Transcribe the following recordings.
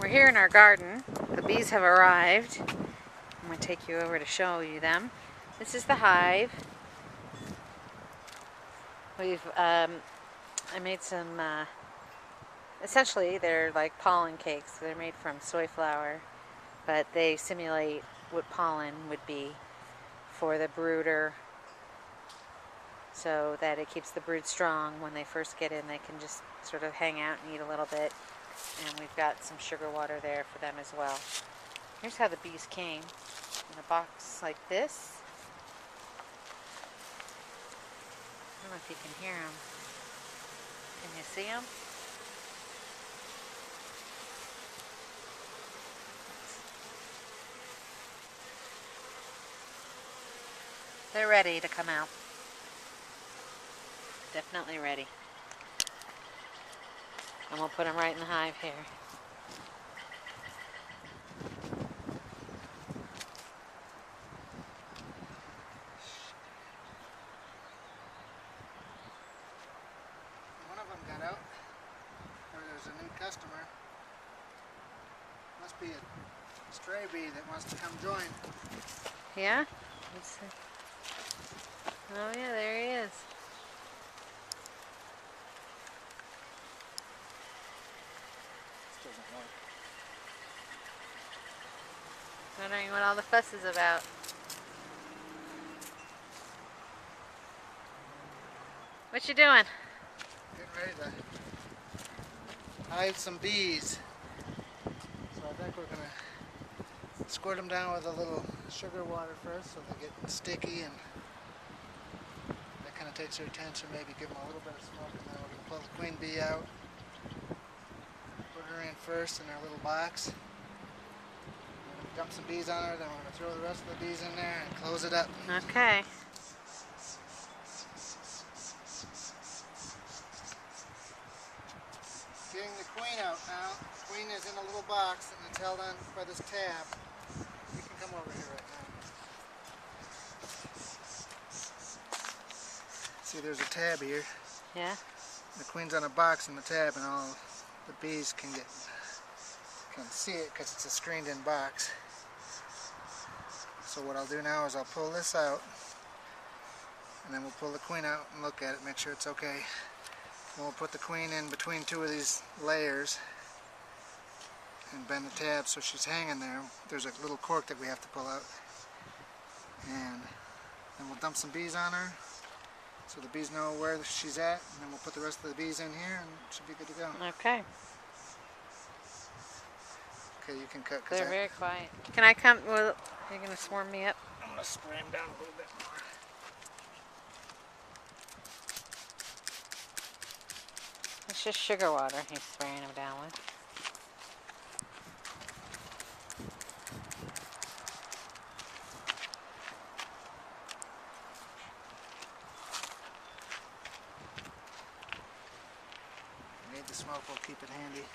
We're here in our garden. The bees have arrived. I'm going to take you over to show you them. This is the hive. I made some, essentially they're like pollen cakes. They're made from soy flour, but they simulate what pollen would be for the brooder, so that it keeps the brood strong. When they first get in, they can just sort of hang out and eat a little bit. And we've got some sugar water there for them as well. Here's how the bees came, in a box like this. I don't know if you can hear them. Can you see them? They're ready to come out. Definitely ready. And we'll put them right in the hive here. One of them got out, or there's a new customer. Must be a stray bee that wants to come join. Yeah? Let's see. Oh yeah, there he is. This doesn't work. Wondering what all the fuss is about. What you doing? Getting ready to hive some bees. So I think we're going to squirt them down with a little sugar water first so they get sticky, and that kind of takes their attention. Maybe give them a little bit of smoke, and then we're going to pull the queen bee out. Put her in first in our little box. We're going to dump some bees on her, then we're going to throw the rest of the bees in there and close it up. Okay. Getting the queen out now. The queen is in a little box and it's held on by this tab. You can come over here right now. See, there's a tab here. Yeah. The queen's on a box in the tab, and all the bees can see it because it's a screened-in box. So what I'll do now is I'll pull this out, and then we'll pull the queen out and look at it, make sure it's okay. And we'll put the queen in between two of these layers and bend the tab so she's hanging there. There's a little cork that we have to pull out. And then we'll dump some bees on her so the bees know where she's at, and then we'll put the rest of the bees in here and it should be good to go. Okay. Okay, you can cut. They're very quiet. Can I come? Well, you're going to swarm me up? I'm going to spray them down a little bit more. It's just sugar water he's spraying them down with. Need the smoke, we'll keep it handy.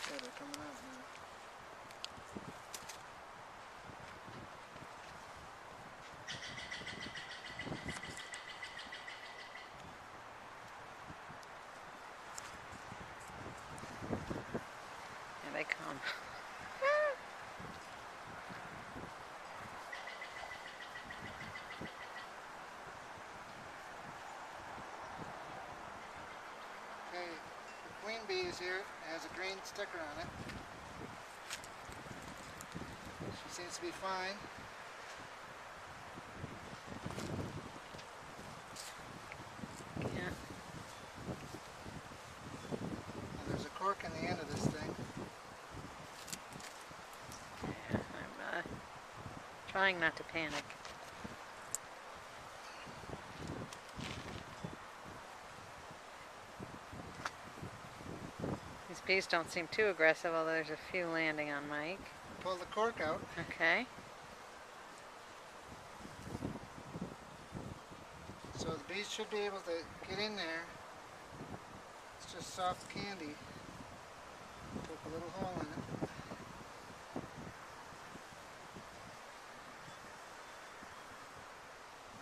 Yeah, they're coming out now. Here they come. Okay, the queen bee is here. It has a green sticker on it. She seems to be fine. Yeah. And there's a cork in the end of this thing. Yeah, I'm trying not to panic. These bees don't seem too aggressive, although there's a few landing on Mike. Pull the cork out. Okay. So the bees should be able to get in there. It's just soft candy. Poke a little hole in it.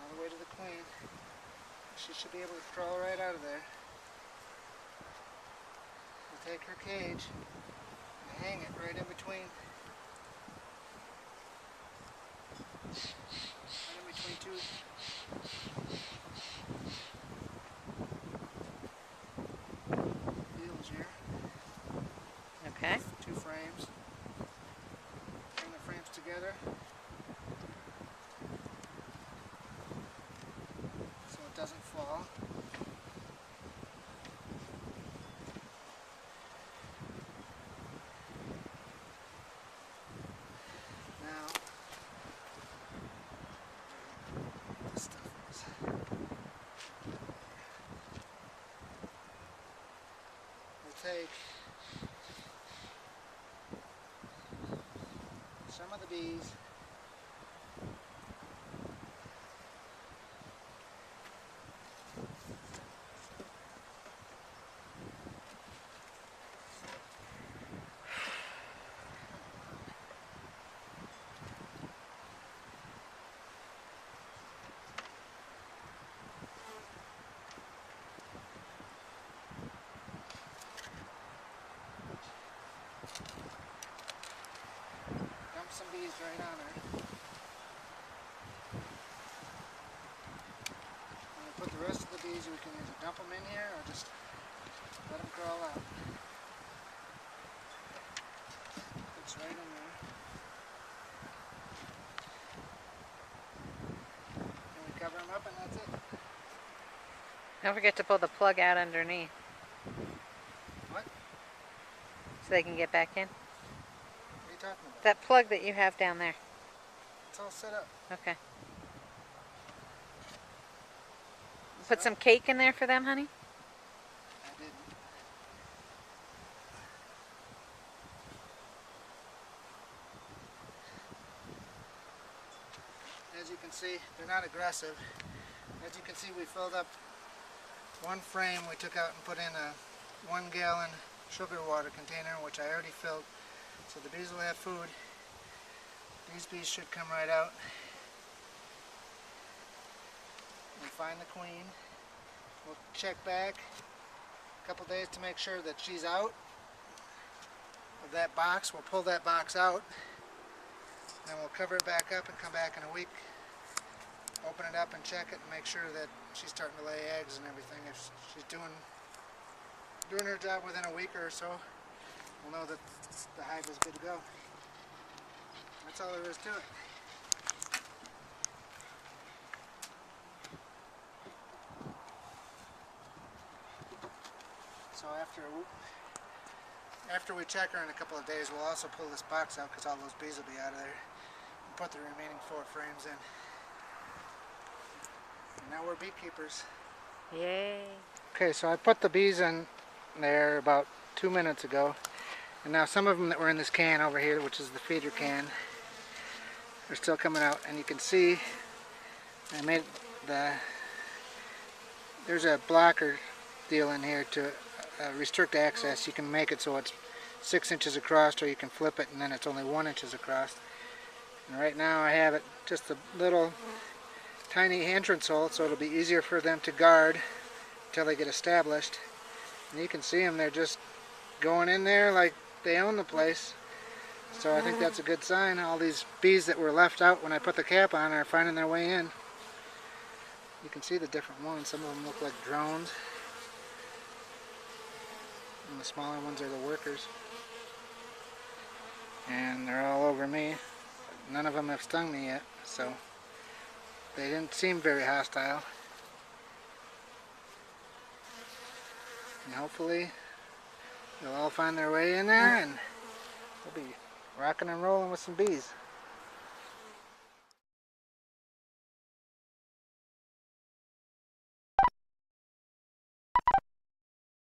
All the way to the queen. She should be able to crawl right out of there. We'll take her cage and hang it right in between. Right in between two wheels here. Okay. Two frames. Bring the frames together so it doesn't fall. Now, this stuff is. We'll take some of the bees, dump some bees right on her. When we put the rest of the bees, we can either dump them in here or just let them crawl out. Fits right in there. And we cover them up and that's it. Don't forget to pull the plug out underneath What? so they can get back in. What are you talking about? That plug that you have down there. It's all set up. Okay. Put some cake in there for them, honey? I didn't. As you can see, they're not aggressive. As you can see, we filled up one frame. We took out and put in a 1 gallon sugar water container, which I already filled. So the bees will have food. These bees should come right out. We'll find the queen. We'll check back a couple days to make sure that she's out of that box. We'll pull that box out. Then we'll cover it back up and come back in a week. Open it up and check it and make sure that she's starting to lay eggs and everything. If she's doing her job within a week or so, we'll know that the hive is good to go. That's all there is to it. So after we check her in a couple of days, we'll also pull this box out because all those bees will be out of there and put the remaining 4 frames in. And now we're beekeepers. Yay. Okay, so I put the bees in there about 2 minutes ago. And now some of them that were in this can over here, which is the feeder can, are still coming out. And you can see I made there's a blocker deal in here to restrict access. You can make it so it's 6 inches across, or you can flip it and then it's only 1 inch across. And right now I have it just a little tiny entrance hole, so it'll be easier for them to guard until they get established. And you can see them, they're just going in there like they own the place. So I think that's a good sign. All these bees that were left out when I put the cap on are finding their way in. You can see the different ones. Some of them look like drones. And the smaller ones are the workers. And they're all over me. None of them have stung me yet, so they didn't seem very hostile. And hopefully they'll all find their way in there and we'll be rocking and rolling with some bees.